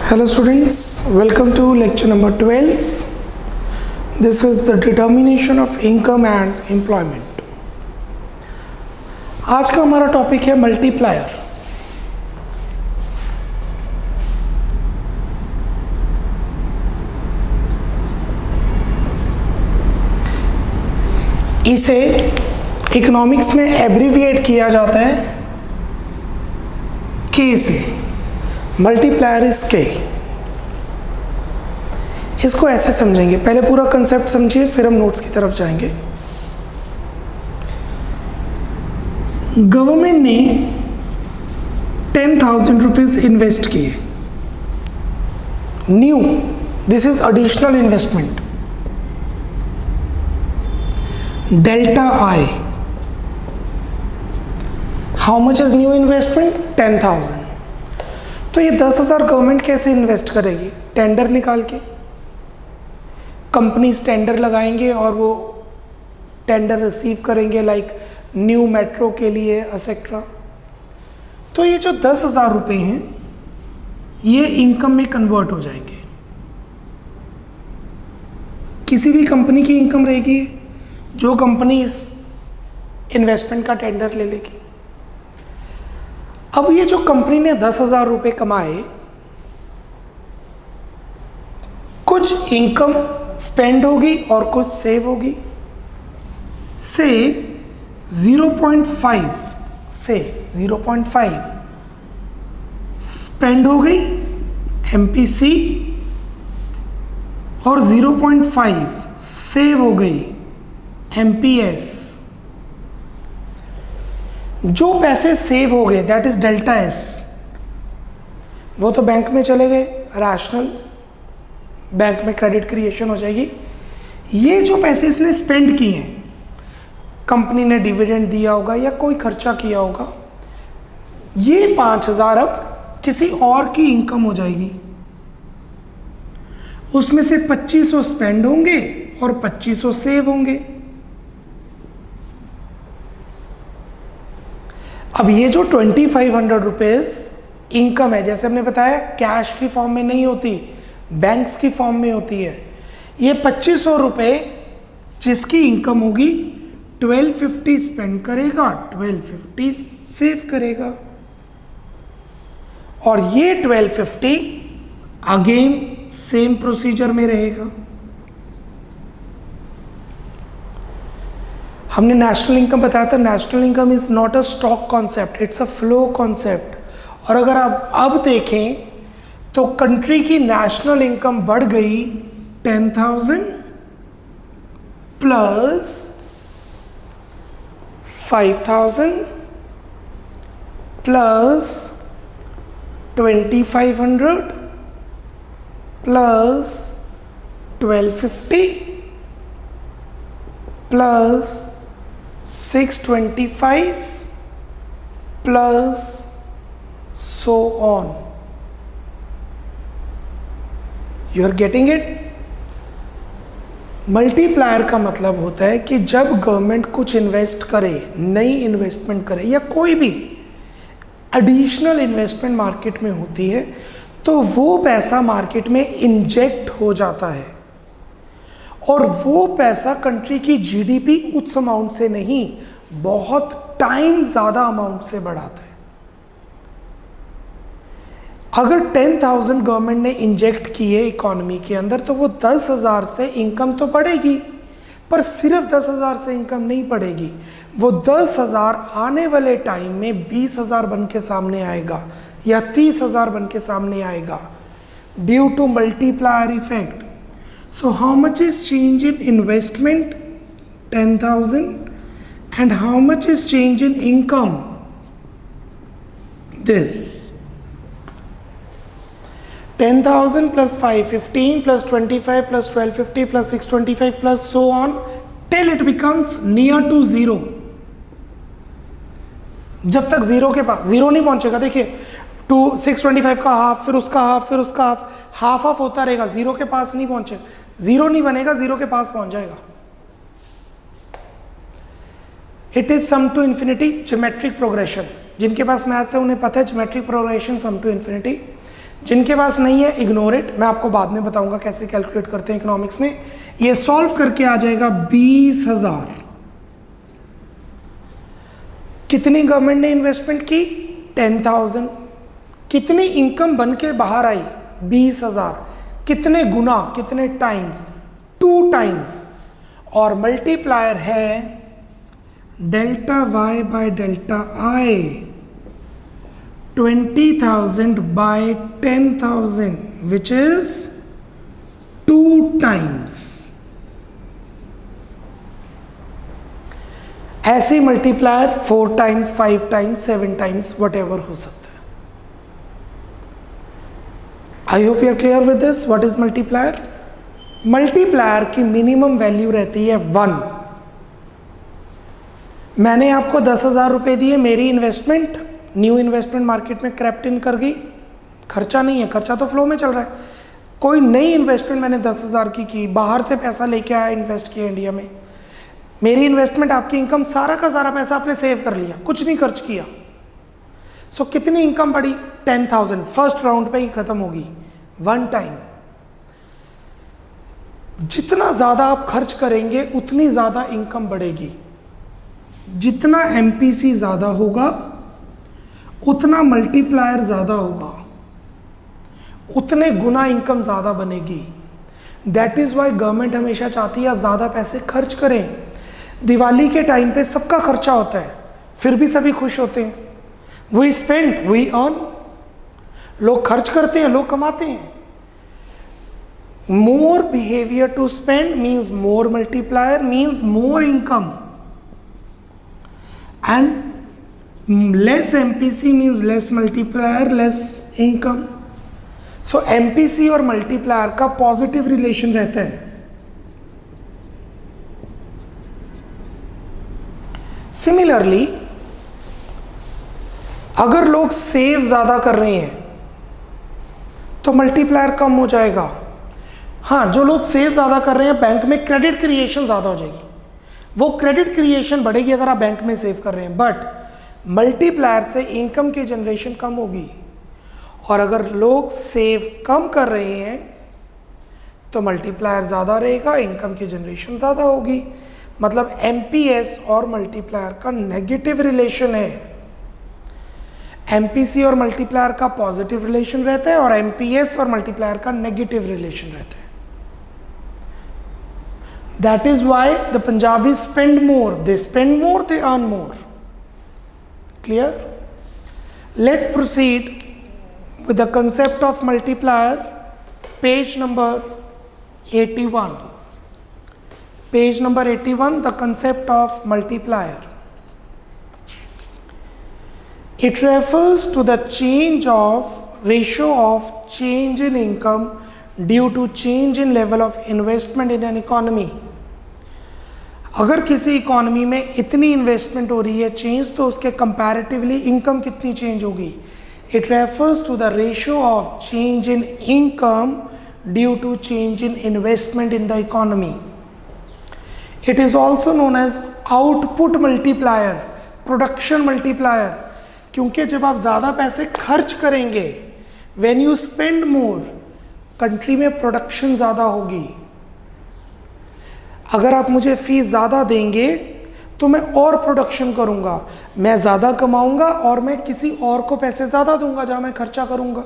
Hello students, welcome to lecture number 12. This is the determination of income and employment. आज का हमारा topic है multiplier. इसे economics में एब्रीविएट किया जाता है के से. मल्टीप्लायर इज के. इसको ऐसे समझेंगे, पहले पूरा कंसेप्ट समझिए फिर हम नोट्स की तरफ जाएंगे. गवर्नमेंट ने 10,000 रुपीज इन्वेस्ट किए. New, this is additional investment. Delta I. How much is new investment? 10,000. तो ये 10,000 गवर्नमेंट कैसे इन्वेस्ट करेगी? टेंडर निकाल के. कंपनीज टेंडर लगाएंगे और वो टेंडर रिसीव करेंगे, लाइक न्यू मेट्रो के लिए एक्सेट्रा. तो ये जो 10,000 रुपये हैं ये इनकम में कन्वर्ट हो जाएंगे. किसी भी कंपनी की इनकम रहेगी जो कंपनी इस इन्वेस्टमेंट का टेंडर ले लेगी. अब ये जो कंपनी ने 10,000 रुपये कमाए, कुछ इनकम स्पेंड होगी और कुछ सेव होगी. से 0.5 स्पेंड हो गई एमपीसी और 0.5 सेव हो गई एमपीएस. जो पैसे सेव हो गए दैट इज डेल्टा एस, वो तो बैंक में चले गए, रैशनल बैंक में क्रेडिट क्रिएशन हो जाएगी. ये जो पैसे इसने स्पेंड किए हैं, कंपनी ने डिविडेंड दिया होगा या कोई खर्चा किया होगा, ये 5,000 अब किसी और की इनकम हो जाएगी. उसमें से 2,500 स्पेंड होंगे और 2,500 सेव होंगे. अब ये जो 2,500 रुपीज इनकम है, जैसे हमने बताया कैश की फॉर्म में नहीं होती, बैंक्स की फॉर्म में होती है. ये 2,500 रुपये जिसकी इनकम होगी 1,250 स्पेंड करेगा, 1,250 सेव करेगा. और ये 1,250 अगेन सेम प्रोसीजर में रहेगा. हमने नेशनल इनकम बताया था. National income is not a stock concept, it's a flow concept. और अगर आप अब देखें तो कंट्री की नेशनल इनकम बढ़ गई 10,000 plus 5,000 plus 2,500 plus 1,250 plus 625 plus so on. You are getting it? Multiplier का मतलब होता है कि जब गवर्नमेंट कुछ इन्वेस्ट करे, नई इन्वेस्टमेंट करे या कोई भी एडिशनल इन्वेस्टमेंट मार्केट में होती है, तो वो पैसा मार्केट में इंजेक्ट हो जाता है और वो पैसा कंट्री की जीडीपी उस अमाउंट से नहीं, बहुत टाइम ज्यादा अमाउंट से बढ़ाता है. अगर 10,000 गवर्नमेंट ने इंजेक्ट किए इकोनॉमी के अंदर, तो वो 10,000 से इनकम तो बढ़ेगी, पर सिर्फ 10,000 से इनकम नहीं बढ़ेगी. वो 10,000 आने वाले टाइम में 20,000 बन के सामने आएगा या 30,000 बन के सामने आएगा, due to multiplier effect. So how much is change in investment? 10,000. And how much is change in income? This. 10,000 plus 515 plus 25 plus 1,250 plus 625 plus so on till it becomes near to zero. जब तक zero के पास, zero नहीं पहुंचेगा. देखिए 625 का half, फिर उसका half, फिर उसका हाफ हाफ होता रहेगा, जीरो के पास नहीं पहुंचेगा. जीरो नहीं बनेगा, जीरो के पास पहुंच जाएगा. It is sum to infinity geometric progression. जिनके पास मैथ्स है उन्हें पता है geometric progression sum to infinity. जिनके पास नहीं है इग्नोर इट, मैं आपको बाद में बताऊंगा कैसे कैलकुलेट करते हैं इकोनॉमिक्स में। ये सॉल्व करके आ जाएगा 20,000। कितनी गवर्नमेंट ने इन्वेस्टमेंट की? 10,000। कितनी इनकम बन के बाहर आई? 20,000। कितने गुना, कितने टाइम्स? 2 टाइम्स। और मल्टीप्लायर है delta Y by delta I, 20,000 by 10,000 which is 2 times. ऐसे ही multiplier 4 times, 5 times, 7 times, whatever हो सकता है। I hope you are clear with this. What is multiplier? Multiplier की मिनिमम वैल्यू रहती है 1। मैंने आपको 10,000 रुपये दिए, मेरी इन्वेस्टमेंट न्यू इन्वेस्टमेंट मार्केट में क्रैप्ट इन कर गई, खर्चा नहीं है, खर्चा तो फ्लो में चल रहा है। कोई नई इन्वेस्टमेंट मैंने 10,000 की, बाहर से पैसा लेके आया, इन्वेस्ट किया इंडिया में, मेरी इन्वेस्टमेंट, आपकी इनकम, सारा का सारा पैसा आपने सेव कर लिया, कुछ नहीं खर्च किया। सो कितनी इनकम बढ़ी? 10,000। फर्स्ट राउंड पे ही खत्म होगी, 1 टाइम। जितना ज़्यादा आप खर्च करेंगे उतनी ज़्यादा इनकम बढ़ेगी। जितना एमपीसी ज़्यादा होगा उतना मल्टीप्लायर ज़्यादा होगा, उतने गुना इनकम ज़्यादा बनेगी। दैट इज़ वाई गवर्नमेंट हमेशा चाहती है आप ज़्यादा पैसे खर्च करें। दिवाली के टाइम पे सबका खर्चा होता है, फिर भी सभी खुश होते हैं। We spend, we earn. लोग खर्च करते हैं, लोग कमाते हैं। More behaviour to spend means more multiplier, means more income, and less MPC means less multiplier, less income. So MPC और multiplier का पॉजिटिव रिलेशन रहता है। सिमिलरली अगर लोग सेव ज्यादा कर रहे हैं तो मल्टीप्लायर कम हो जाएगा। हाँ, जो लोग सेव ज्यादा कर रहे हैं, बैंक में क्रेडिट क्रिएशन ज्यादा हो जाएगी, वो क्रेडिट क्रिएशन बढ़ेगी अगर आप बैंक में सेव कर रहे हैं। बट मल्टीप्लायर से इनकम की जनरेशन कम होगी। और अगर लोग सेव कम कर रहे हैं तो मल्टीप्लायर ज़्यादा रहेगा, इनकम की जनरेशन ज़्यादा होगी। मतलब एमपीएस और मल्टीप्लायर का नेगेटिव रिलेशन है। एमपीसी और मल्टीप्लायर का पॉजिटिव रिलेशन रहता है और एमपीएस और मल्टीप्लायर का नेगेटिव रिलेशन रहता है। That is why the Punjabis spend more. They spend more, they earn more. Clear? Let's proceed with the concept of multiplier. Page number 81. Page number 81, the concept of multiplier. It refers to the change of ratio of change in income due to change in level of investment in an economy. अगर किसी economy में इतनी investment हो रही है change, तो उसके comparatively income कितनी चेंज होगी? It refers to the ratio of change in income due to change in investment in the economy. It is also known as output multiplier, production multiplier, क्योंकि जब आप ज़्यादा पैसे खर्च करेंगे, when you spend more, country में production ज़्यादा होगी। अगर आप मुझे फीस ज़्यादा देंगे तो मैं और प्रोडक्शन करूँगा, मैं ज़्यादा कमाऊँगा और मैं किसी और को पैसे ज़्यादा दूंगा जहाँ मैं खर्चा करूँगा,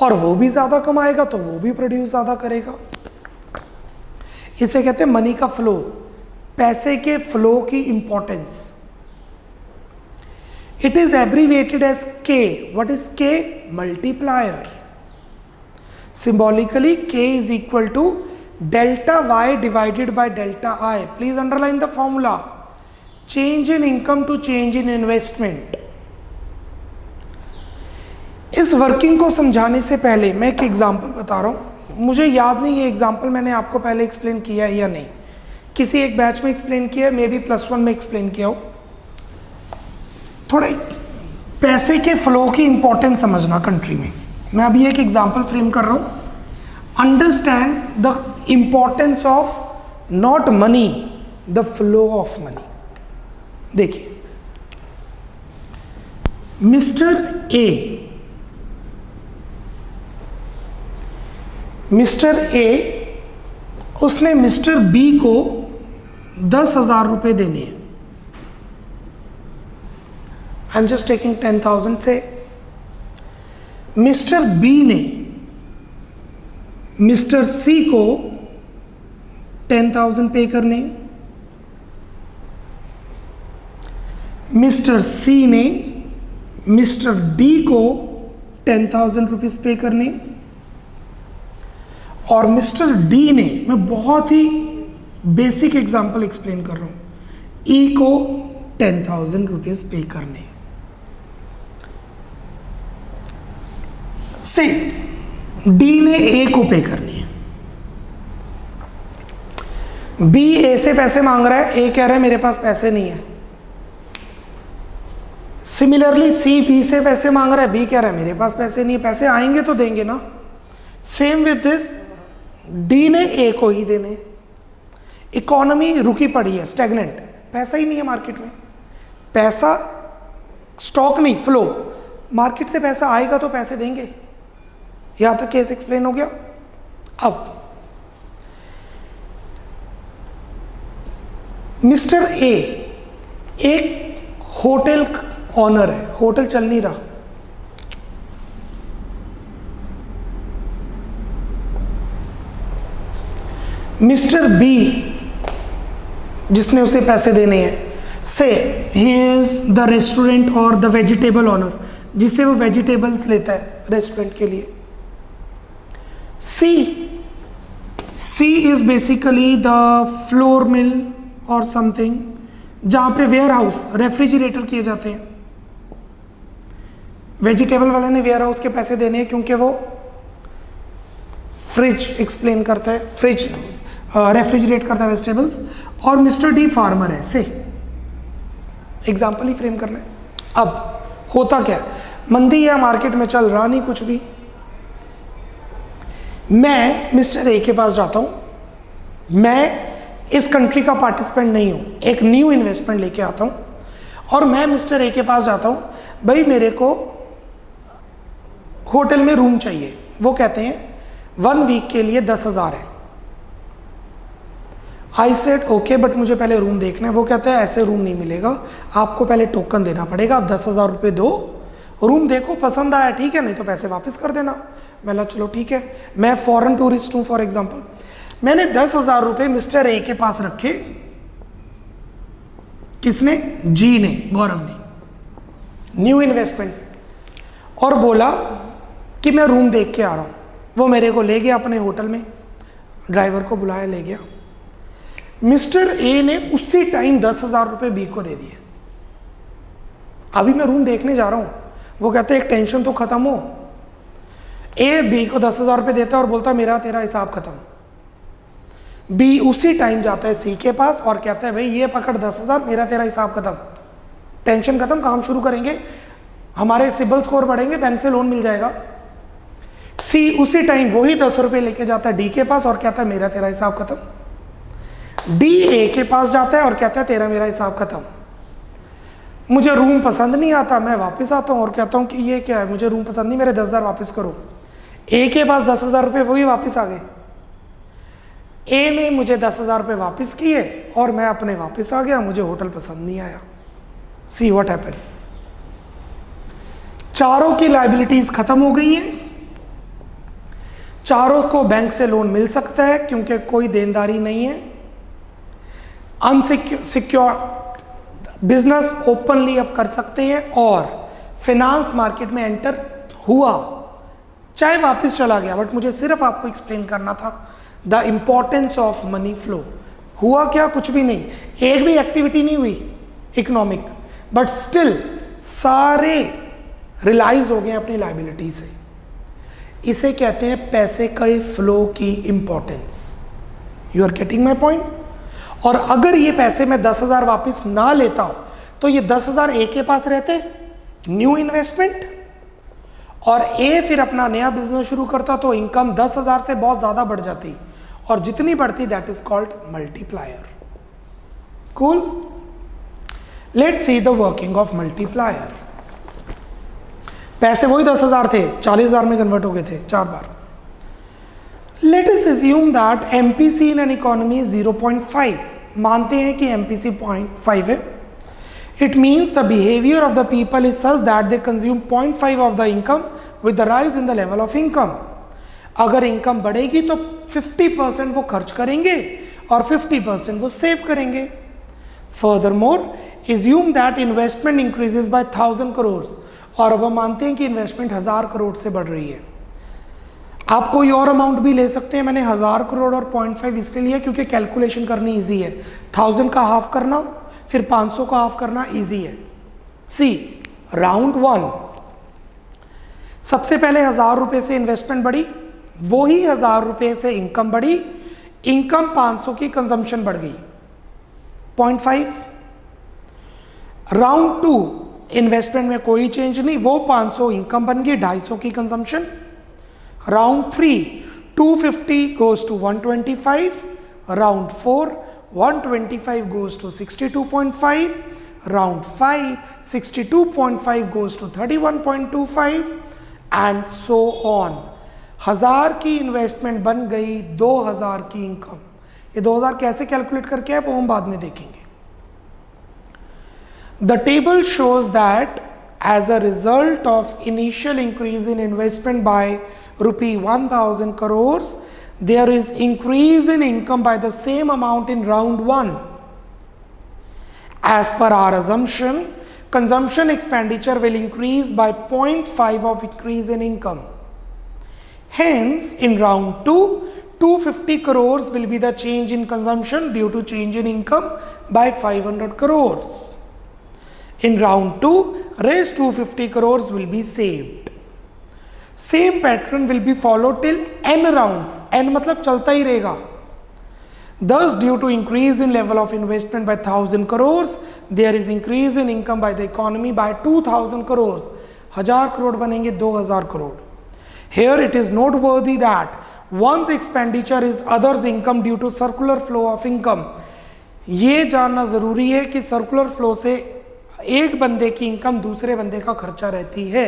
और वो भी ज़्यादा कमाएगा तो वो भी प्रोड्यूस ज़्यादा करेगा। इसे कहते हैं मनी का फ्लो, पैसे के फ्लो की importance. It is abbreviated as K. What is K? Multiplier. Symbolically K is equal to delta y divided by delta I. Please underline the formula. Change in income to change in investment. इस working को समझाने से पहले मैं एक example बता रहा हूँ। मुझे याद नहीं ये एग्जांपल मैंने आपको पहले एक्सप्लेन किया है या नहीं, किसी एक बैच में एक्सप्लेन किया है, मे बी +1 में एक्सप्लेन किया हो। थोड़ा पैसे के फ्लो की इंपॉर्टेंस समझना कंट्री में। मैं अभी एक एग्जांपल फ्रेम कर रहा हूँ। Understand the importance of not money, the flow of money. देखिए, मिस्टर ए मिस्टर ए, उसने मिस्टर बी को 10,000 रुपये देने हैं। आई एम जस्ट टेकिंग 10,000 से। मिस्टर बी ने मिस्टर सी को 10,000 पे करने, मिस्टर सी ने मिस्टर डी को 10,000 रुपीज पे करने, और मिस्टर डी ने, मैं बहुत ही बेसिक एग्जांपल एक्सप्लेन कर रहा हूं, ई को 10,000 रुपीज पे करने। से डी ने ए को पे करनी है। बी ए से पैसे मांग रहा है, ए कह रहा है मेरे पास पैसे नहीं है। सिमिलरली सी बी से पैसे मांग रहा है, बी कह रहा है मेरे पास पैसे नहीं है। पैसे आएंगे तो देंगे ना। सेम विद दिस, डी ने ए को ही देने। इकोनॉमी रुकी पड़ी है, स्टैग्नेंट, पैसा ही नहीं है मार्केट में। पैसा, स्टॉक नहीं, फ्लो, मार्केट से पैसा आएगा तो पैसे देंगे। यहां तक केस एक्सप्लेन हो गया। अब मिस्टर ए एक होटल ऑनर है, होटल चल नहीं रहा। मिस्टर बी जिसने उसे पैसे देने हैं, से ही इज द रेस्टोरेंट और द वेजिटेबल ऑनर, जिससे वो वेजिटेबल्स लेता है रेस्टोरेंट के लिए। C is basically the flour mill और समथिंग, जहां पे वेयर हाउस, रेफ्रिजरेटर किए जाते हैं। वेजिटेबल वाले ने वेयर हाउस के पैसे देने हैं क्योंकि वो फ्रिज एक्सप्लेन करता है, फ्रिज रेफ्रिजरेट करता है वेजिटेबल्स। और मिस्टर डी फार्मर है, से एग्जाम्पल ही फ्रेम करना है। अब होता क्या है, मंदी है, मार्केट में चल रहा नहीं कुछ भी। मैं मिस्टर ए के पास जाता हूं, मैं इस कंट्री का पार्टिसिपेंट नहीं हूं, एक न्यू इन्वेस्टमेंट लेके आता हूं और मैं मिस्टर ए के पास जाता हूं, भाई मेरे को होटल में रूम चाहिए। वो कहते हैं 1 वीक के लिए 10,000 है। आई सेड ओके, बट मुझे पहले रूम देखना है। वो कहते हैं ऐसे रूम नहीं मिलेगा, आपको पहले टोकन देना पड़ेगा, आप 10,000 रुपये दो, रूम देखो, पसंद आया ठीक है, नहीं तो पैसे वापस कर देना। मैंने चलो ठीक है। मैं फॉरेन टूरिस्ट हूँ फॉर एग्जाम्पल, मैंने 10,000 रुपये मिस्टर ए के पास रखे। किसने? जी ने, गौरव ने, न्यू इन्वेस्टमेंट, और बोला कि मैं रूम देख के आ रहा हूँ। वो मेरे को ले गया अपने होटल में, ड्राइवर को बुलाया, ले गया। मिस्टर ए ने उसी टाइम 10,000 रुपये बी को दे दिए। अभी मैं रूम देखने जा रहा हूँ, वो कहते हैं एक टेंशन तो खत्म हो। ए बी को 10,000 रुपये देता है और बोलता मेरा तेरा हिसाब खत्म। बी उसी टाइम जाता है सी के पास और कहता है भाई ये पकड़ 10,000, मेरा तेरा हिसाब खत्म, टेंशन खत्म, काम शुरू करेंगे, हमारे सिबिल स्कोर बढ़ेंगे, बैंक से लोन मिल जाएगा। सी उसी टाइम वही 10 रुपये लेके जाता है डी के पास और कहता है मेरा तेरा हिसाब खत्म। डी ए के पास जाता है और कहता है तेरा मेरा हिसाब खत्म। मुझे रूम पसंद नहीं आता, मैं वापस आता हूँ और कहता हूँ कि ये क्या है, मुझे रूम पसंद नहीं, मेरे 10,000 वापस करो। ए के पास 10,000 रुपये वही वापस आ गए। ए ने मुझे 10,000 रुपये वापस किए और मैं अपने वापस आ गया, मुझे होटल पसंद नहीं आया। सी व्हाट हैपेंड, चारों की लायबिलिटीज खत्म हो गई हैं। चारों को बैंक से लोन मिल सकता है क्योंकि कोई देनदारी नहीं है। अनसिक्योर बिजनेस ओपनली अब कर सकते हैं और फाइनेंस मार्केट में एंटर हुआ, चाहे वापस चला गया, बट मुझे सिर्फ आपको एक्सप्लेन करना था the importance of money flow. हुआ क्या? कुछ भी नहीं, एक भी एक्टिविटी नहीं हुई इकोनॉमिक, बट स्टिल सारे रिलाइज हो गए अपनी लायबिलिटी से। इसे कहते हैं पैसे के फ्लो की importance. You are getting my point? और अगर ये पैसे मैं 10,000 वापस ना लेता तो ये 10,000 ए के पास रहते, न्यू इन्वेस्टमेंट, और ए फिर अपना नया बिजनेस शुरू करता तो इनकम 10,000 से बहुत ज़्यादा बढ़ जाती, और जितनी बढ़ती that is called multiplier. Cool? Let's see the working of multiplier. पैसे वही 10,000 थे, 40,000 में कन्वर्ट हो गए थे 4 बार। Let us assume that MPC in an economy 0.5, मानते हैं कि एमपीसी 0.5 है. It means the behavior of the people is such that they consume 0.5 of the income with the rise in the level of income. अगर income बढ़ेगी तो 50% वो खर्च करेंगे और 50% वो सेव करेंगे. Furthermore, assume that investment increases by 1000 crores. और अब हम मानते हैं कि इन्वेस्टमेंट 1000 करोड़ से बढ़ रही है. आप कोई और अमाउंट भी ले सकते हैं. मैंने 1000 करोड़ और 0.5 इसलिए लिया क्योंकि कैलकुलेशन करनी इजी है. 1000 का हाफ करना फिर 500 का हाफ करना इजी है. सी राउंड 1, सबसे पहले 1000 रुपए से इन्वेस्टमेंट बढ़ी, वही 1000 रुपए से इनकम बढ़ी, इनकम 500 की कंजम्पशन बढ़ गई 0.5. राउंड 2, इन्वेस्टमेंट में कोई चेंज नहीं, वो 500 इनकम बन गई, 250 की consumption. Round 3, 250 goes to 125. Round 4, 125 goes to 62.5. Round 5, 62.5 goes to 31.25 and so on. 1000 की इन्वेस्टमेंट बन गई 2000 की इनकम. ये 2000 कैसे कैलकुलेट करके है वो हम बाद में देखेंगे. The table shows that as a result of initial increase in investment by rupee 1000 crores, there is increase in income by the same amount in round 1. As per our assumption, consumption expenditure will increase by 0.5 of increase in income. Hence, in round 2, 250 crores will be the change in consumption due to change in income by 500 crores. In round 2, rest 250 crores will be saved. Same pattern will be followed till n rounds. n मतलब चलता ही रहेगा. Thus, due to increase in level of investment by 1000 crores, there is increase in income by the economy by 2000 crores. 1000 crore बनेंगे 2000 crore. Here it is noteworthy that one's expenditure is others' income due to circular flow of income. ये जानना ज़रूरी है कि circular flow से एक बंदे की इनकम दूसरे बंदे का खर्चा रहती है.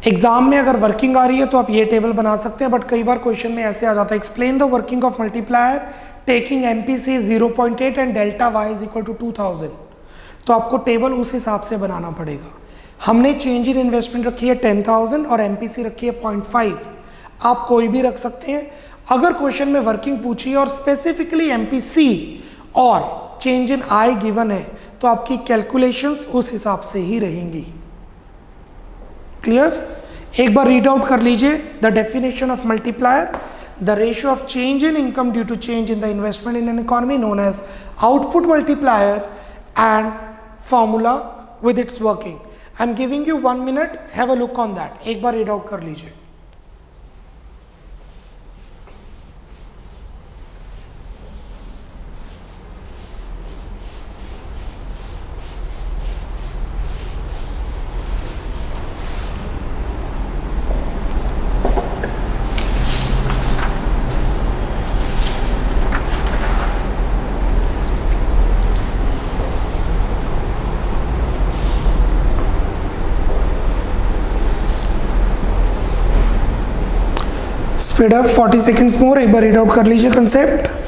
एग्जाम में अगर वर्किंग आ रही है तो आप ये टेबल बना सकते हैं, बट कई बार क्वेश्चन में ऐसे आ जाता है, explain the working of multiplier taking MPC 0.8 and delta Y is equal to 2000. तो आपको टेबल उस हिसाब से बनाना पड़ेगा. हमने चेंज इन इन्वेस्टमेंट रखी है 10,000 और एमपीसी रखी है 0.5. आप कोई भी रख सकते हैं. अगर क्वेश्चन में वर्किंग पूछी है और स्पेसिफिकली एमपीसी और चेंज इन आई गिवन है तो आपकी कैलकुलेशंस उस हिसाब से ही रहेंगी. क्लियर? एक बार रीड आउट कर लीजिए. The definition of multiplier, the ratio of change in income due to change in the investment in an economy known as output multiplier and formula with its working. I am giving you 1 minute, have a look on that. एक बार read out कर लीजिए. Speed up 40 seconds more. एक बार read out कर लीजिए concept.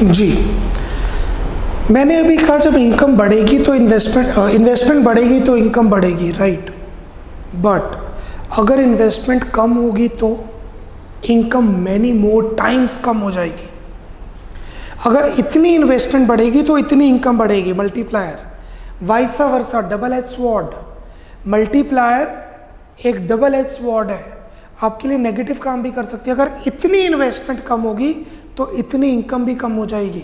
जी, मैंने अभी कहा जब इनकम बढ़ेगी तो इन्वेस्टमेंट बढ़ेगी तो इनकम बढ़ेगी, राइट. बट अगर इन्वेस्टमेंट कम होगी तो इनकम मैनी मोर टाइम्स कम हो जाएगी. अगर इतनी इन्वेस्टमेंट बढ़ेगी तो इतनी इनकम बढ़ेगी. Multiplier vice versa, double edge sword. Multiplier एक डबल एज स्वॉर्ड है, आपके लिए नेगेटिव काम भी कर सकती है. अगर इतनी इन्वेस्टमेंट कम होगी तो इतनी इनकम भी कम हो जाएगी.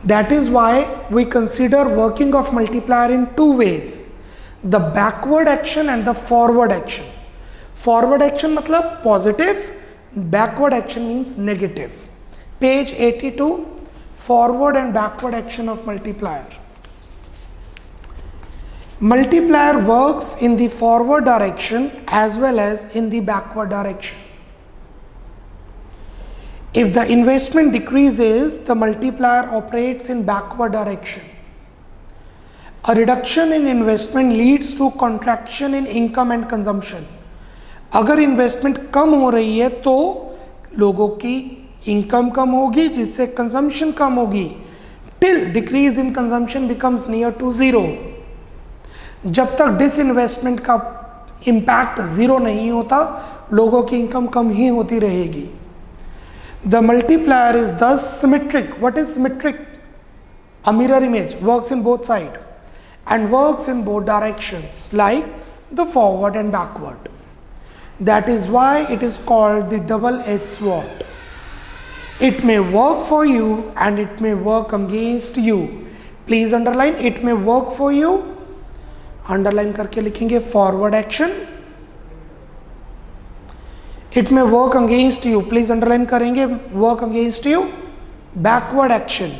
That is why we consider working of multiplier in two ways, the backward action and the forward action. Forward action मतलब positive, backward action means negative. Page 82, forward and backward action of multiplier. Multiplier works in the forward direction as well as in the backward direction. If the investment decreases, the multiplier operates in backward direction. A reduction in investment leads to contraction in income and consumption. अगर investment कम हो रही है तो लोगों की income कम होगी, जिससे consumption कम होगी, till decrease in consumption becomes near to zero. जब तक डिसइन्वेस्टमेंट का इम्पैक्ट जीरो नहीं होता, लोगों की इनकम कम ही होती रहेगी. The multiplier is thus symmetric. What is symmetric? A mirror image works in both sides and works in both directions, like the forward and backward. That is why it is called the double-edged sword. It may work for you and it may work against you. Please underline, it may work for you. Underline करके लिखेंगे forward action. It may work against you. Please underline करेंगे work against you. Backward action.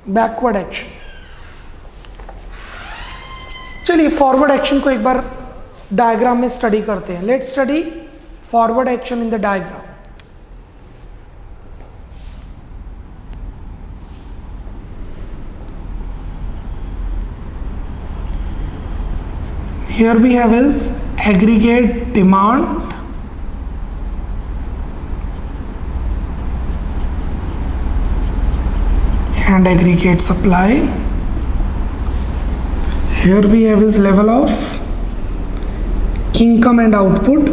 Backward action. चलिए forward action को एक बार diagram में study करते हैं. Let's study forward action in the diagram. Here we have is aggregate demand and aggregate supply. Here we have is level of income and output.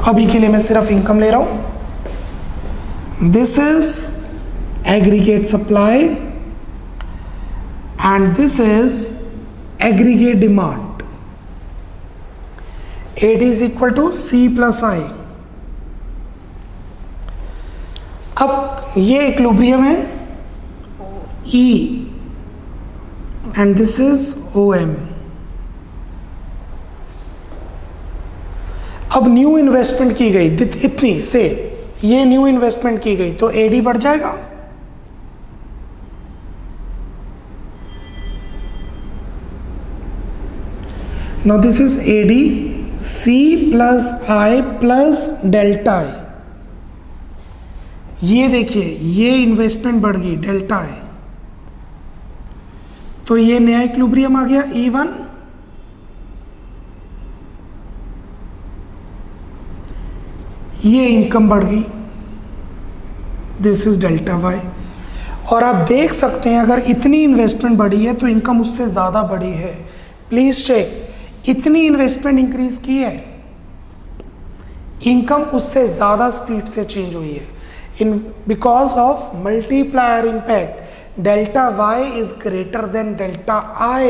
अभी के लिए मैं सिर्फ income ले रहा हूँ. This is aggregate supply and this is aggregate demand. AD is equal to C plus I. अब ये इक्विलिब्रियम है E and this is OM. अब न्यू इन्वेस्टमेंट की गई इतनी से, ये न्यू इन्वेस्टमेंट की गई तो AD बढ़ जाएगा. Now this is AD, C plus I plus delta I. ये देखिए ये इन्वेस्टमेंट बढ़ गई डेल्टा I, तो ये नया इक्विलिब्रियम आ गया E1. ये इनकम बढ़ गई, दिस इज डेल्टा Y. और आप देख सकते हैं अगर इतनी इन्वेस्टमेंट बढ़ी है तो इनकम उससे ज़्यादा बढ़ी है. प्लीज चेक, इतनी इन्वेस्टमेंट इंक्रीज की है, इनकम उससे ज़्यादा स्पीड से चेंज हुई है. In because of multiplier impact, delta Y is greater than delta I.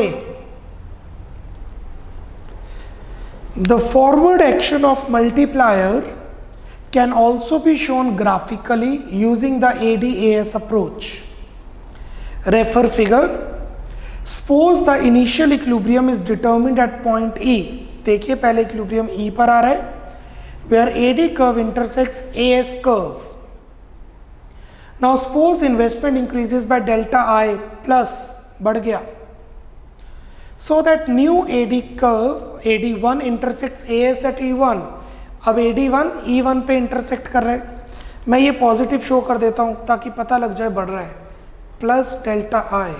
The forward action of multiplier can also be shown graphically using the ADAS approach. Refer figure. Suppose the initial equilibrium is determined at point E. देखिए पहले equilibrium E पर आ रहा है, where AD curve intersects AS curve. Now suppose investment increases by delta I plus बढ़ गया, so that new AD curve AD1 intersects AS at E1. अब AD1 E1 पे intersect कर रहा है. मैं ये पॉजिटिव शो कर देता हूँ ताकि पता लग जाए बढ़ रहा है. Plus delta I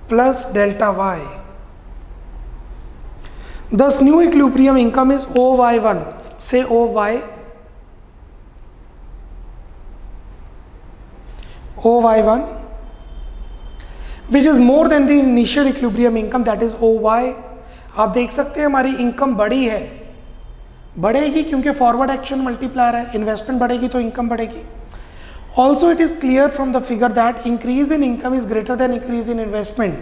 plus delta Y. Thus new equilibrium income is OY1. Say OY1, which is more than the initial equilibrium income, that is OY. आप देख सकते हैं हमारी इनकम बढ़ी है, बढ़ेगी क्योंकि फॉरवर्ड एक्शन मल्टीप्लायर है. इन्वेस्टमेंट बढ़ेगी तो इनकम बढ़ेगी. Also it is clear from the figure that increase in income is greater than increase in investment.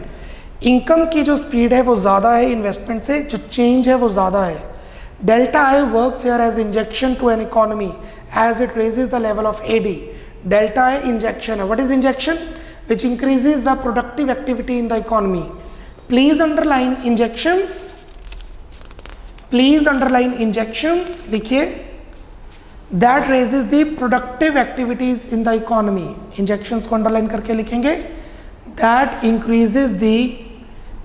Income की जो स्पीड है वो ज़्यादा है, इन्वेस्टमेंट से जो चेंज है वो ज़्यादा है. Delta I works here as injection to an economy as it raises the level of AD. Delta I injection है. What is injection? Which increases the productive activity in the economy. Please underline injections, please underline injections लिखिए. That raises the productive activities in the economy. Injections को underline करके लिखेंगे. That increases the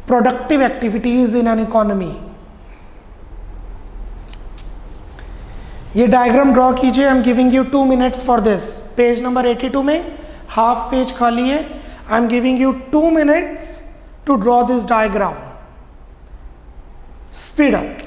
productive activities in an economy. ये diagram draw कीजिए. I am giving you 2 minutes for this. Page number 82 में half page खाली है. I am giving you 2 minutes to draw this diagram. Speed up.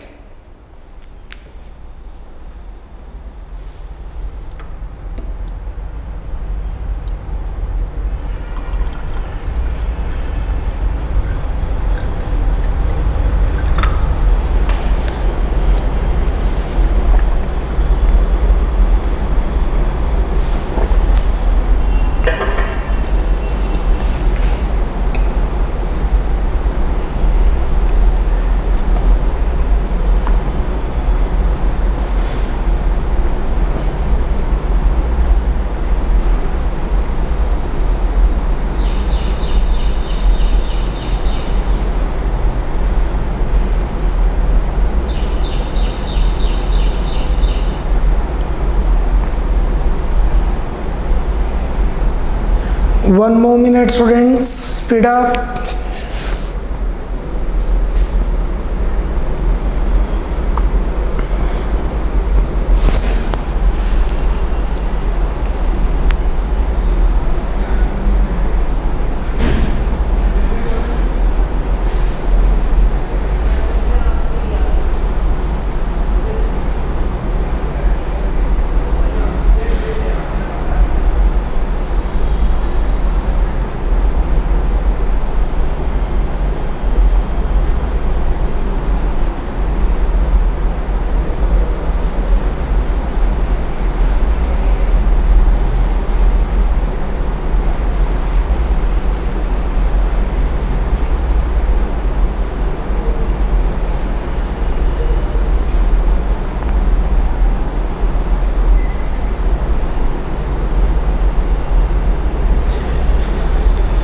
One more minute, students. Speed up.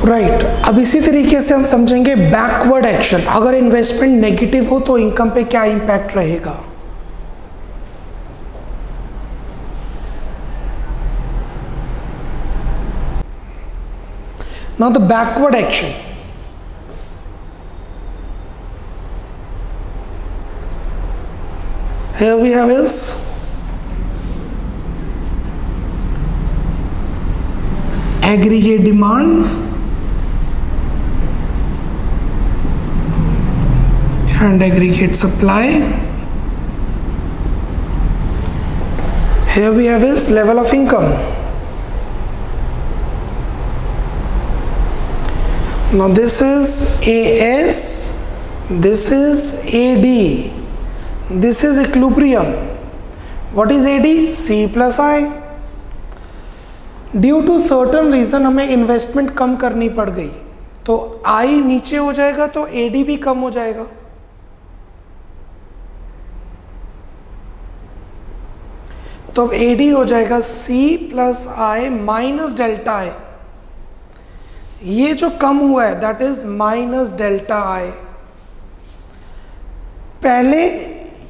Right. अब इसी तरीके से हम समझेंगे बैकवर्ड एक्शन. अगर इन्वेस्टमेंट नेगेटिव हो तो इनकम पे क्या इंपैक्ट रहेगा. Now the backward action. Here we have is aggregate demand and aggregate supply. Here we have is level of income. Now this is AS, this is AD, this is equilibrium. What is AD? C plus I. Due to certain reason हमें investment कम करनी पड़ गई तो I नीचे हो जाएगा तो AD भी कम हो जाएगा. तो अब AD हो जाएगा C plus I minus delta I. ये जो कम हुआ है that is minus delta I. पहले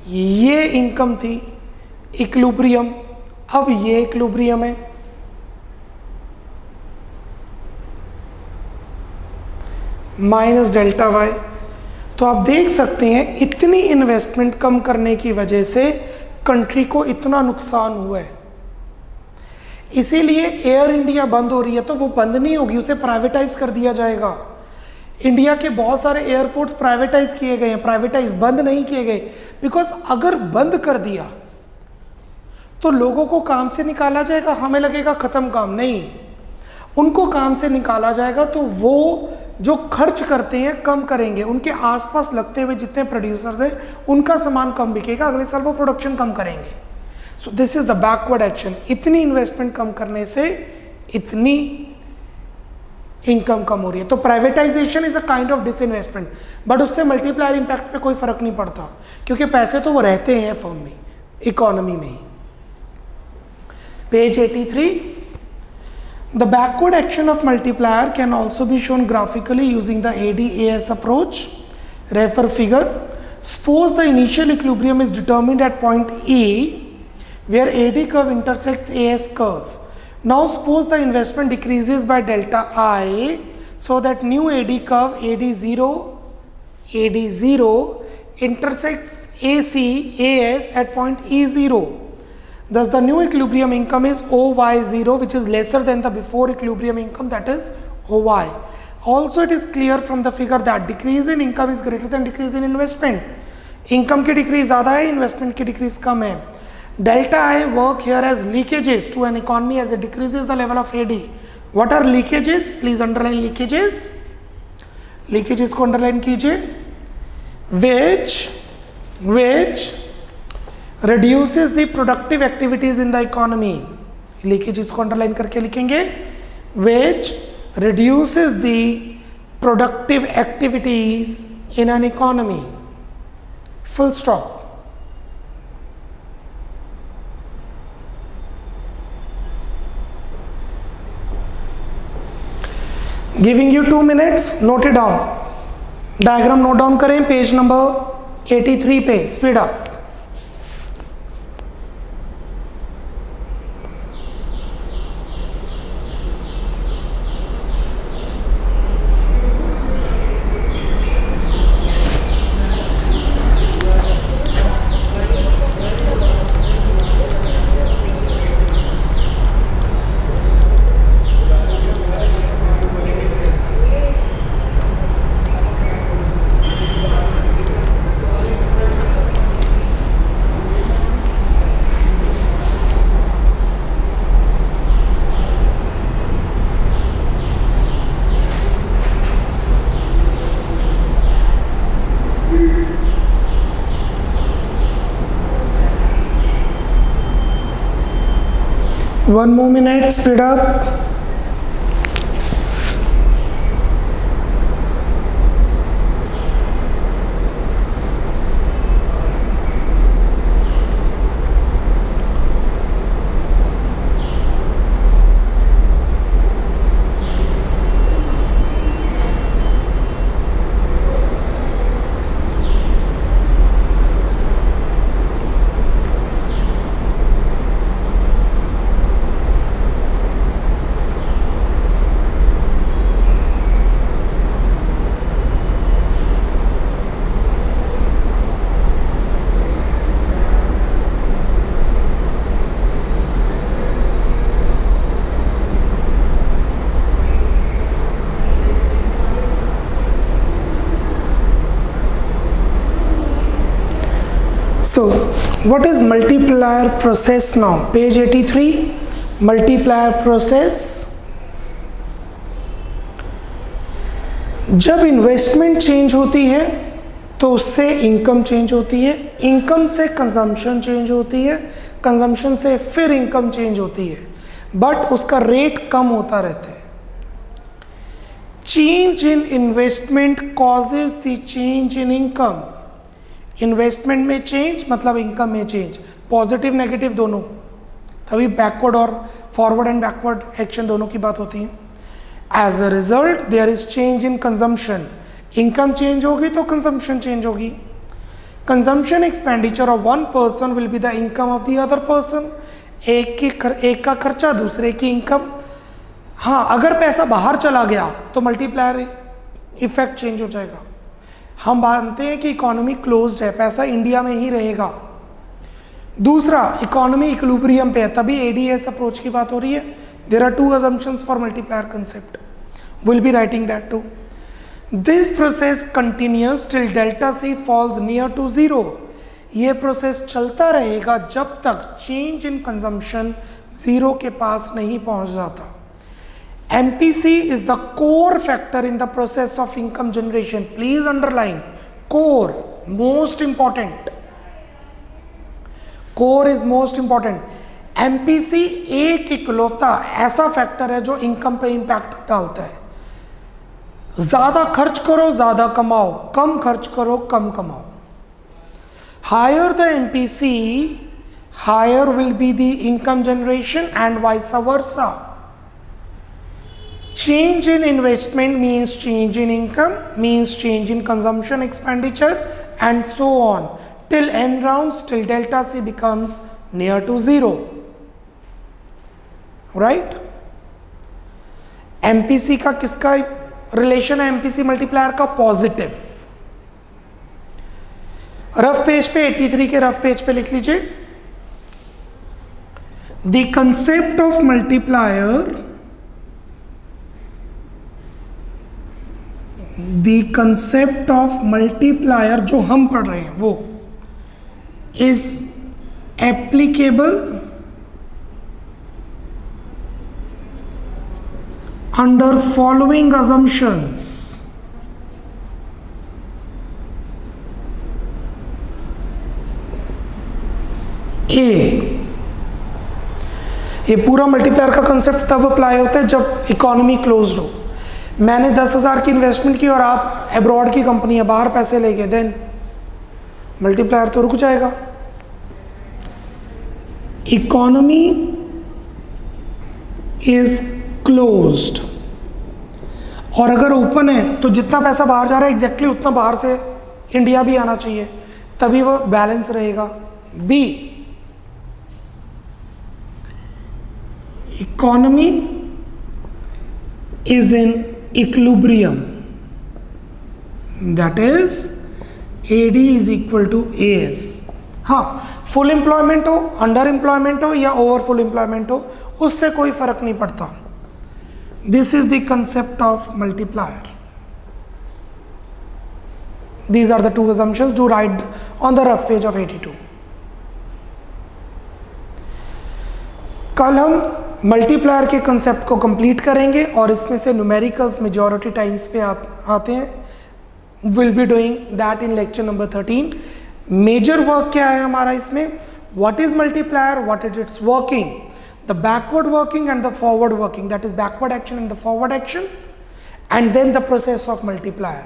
ये इनकम थी इक्विलिब्रियम, अब ये इक्विलिब्रियम है. Minus delta Y. तो आप देख सकते हैं इतनी इन्वेस्टमेंट कम करने की वजह से कंट्री को इतना नुकसान हुआ है. इसीलिए एयर इंडिया बंद हो रही है. तो वो बंद नहीं होगी, उसे प्राइवेटाइज कर दिया जाएगा. इंडिया के बहुत सारे एयरपोर्ट्स प्राइवेटाइज किए गए हैं, प्राइवेटाइज बंद नहीं किए गए. बिकॉज अगर बंद कर दिया तो लोगों को काम से निकाला जाएगा, हमें लगेगा खत्म काम. नहीं, उनको काम से निकाला जाएगा तो वो जो खर्च करते हैं कम करेंगे. उनके आसपास लगते हुए जितने प्रोड्यूसर्स हैं उनका सामान कम बिकेगा, अगले साल वो प्रोडक्शन कम करेंगे. So this is the backward action. इतनी इन्वेस्टमेंट कम करने से इतनी इनकम कम हो रही है. तो privatisation is a kind of disinvestment, but उससे मल्टीप्लायर इंपैक्ट पे कोई फर्क नहीं पड़ता क्योंकि पैसे तो वो रहते हैं फर्म में, इकोनॉमी में ही. Page 83. The backward action of multiplier can also be shown graphically using the ADAS approach. Refer figure. Suppose the initial equilibrium is determined at point E, where AD curve intersects AS curve. Now suppose the investment decreases by delta I, so that new AD curve AD0 intersects AS at point E0. Thus the new equilibrium income is OY0, which is lesser than the before equilibrium income, that is OY. Also it is clear from the figure that decrease in income is greater than decrease in investment. Income की decrease ज़्यादा है, investment की decrease कम है. Delta I work here as leakages to an economy as it decreases the level of AD. What are leakages? Please underline leakages. Leakages को underline कीजिए. Which reduces the productive activities in the economy. Leakages को underline करके लिखेंगे. Which reduces the productive activities in an economy. Full stop. Giving you 2 minutes, note it down. Diagram note down करें, page number 83 पे, speed up. One more minute, speed up. So, what is multiplier process now? Page 83, multiplier process. जब investment change होती है तो उससे income change होती है, income से कंजम्पशन चेंज होती है, कंजम्पशन से फिर इनकम चेंज होती है, बट उसका रेट कम होता रहता है. Change in investment causes the change in income. Investment में चेंज मतलब इनकम में चेंज, पॉजिटिव नेगेटिव दोनों, तभी बैकवर्ड और फॉरवर्ड एंड बैकवर्ड एक्शन दोनों की बात होती है. As a result there is change in consumption. Income change होगी तो कंजम्पशन चेंज होगी. Consumption expenditure of one person will be the income of the other person. एक का खर्चा दूसरे की इनकम. हाँ, अगर पैसा बाहर चला गया तो मल्टीप्लायर इफेक्ट चेंज हो जाएगा. हम मानते हैं कि इकोनॉमी क्लोज्ड है, पैसा इंडिया में ही रहेगा. दूसरा, इकोनॉमी इक्विलिब्रियम पे है, तभी एडीएस अप्रोच की बात हो रही है. There are 2 assumptions for multiplier concept. Will be writing that too. This process continues till delta C falls near to 0. ये प्रोसेस चलता रहेगा जब तक चेंज इन कंजम्पशन 0 के पास नहीं पहुंच जाता. MPC is the core factor in the process of income generation. Please underline core, most important. Core is most important. MPC एक इकलौता ऐसा फैक्टर है जो इनकम पे इंपैक्ट डालता है. ज्यादा खर्च करो ज्यादा कमाओ, कम खर्च करो कम कमाओ. Higher the MPC, higher will be the income generation and vice versa. Change in investment means change in income, means change in consumption expenditure, and so on till n rounds, till delta C becomes near to 0. Right? MPC का किसका relation है? MPC multiplier का positive. Rough page पे 83 के rough page पे लिख लीजिए, the concept of multiplier, the concept of multiplier जो हम पढ़ रहे हैं वो is applicable under following assumptions। ये पूरा मल्टीप्लायर का कंसेप्ट तब अप्लाई होता है जब इकोनॉमी क्लोज्ड हो। मैंने 10,000 की इन्वेस्टमेंट की और आप अब्रॉड की कंपनी है, बाहर पैसे लेके, देन मल्टीप्लायर तो रुक जाएगा। इकोनॉमी इज क्लोज्ड, और अगर ओपन है तो जितना पैसा बाहर जा रहा है एग्जैक्टली उतना बाहर से इंडिया भी आना चाहिए, तभी वो बैलेंस रहेगा। B, economy is in equilibrium, that is AD is equal to AS। हाँ, फुल एम्प्लॉयमेंट हो, अंडर एम्प्लॉयमेंट हो या ओवर फुल एम्प्लॉयमेंट हो, उससे कोई फर्क नहीं पड़ता। This is the concept of multiplier. These are the two assumptions to write on the rough page of 82। कल हम मल्टीप्लायर के कंसेप्ट को कंप्लीट करेंगे और इसमें से न्यूमेरिकल्स मेजॉरिटी टाइम्स पे आते हैं। Will be doing that in lecture number 13। Major work क्या है हमारा इसमें? What is multiplier, what is its working, the backward working and the forward working, that is backward action and the forward action, and then the process of multiplier.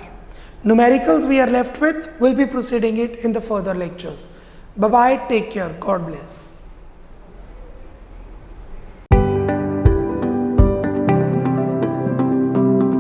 Numericals we are left with, will be proceeding it in the further lectures. Bye bye, take care, God bless.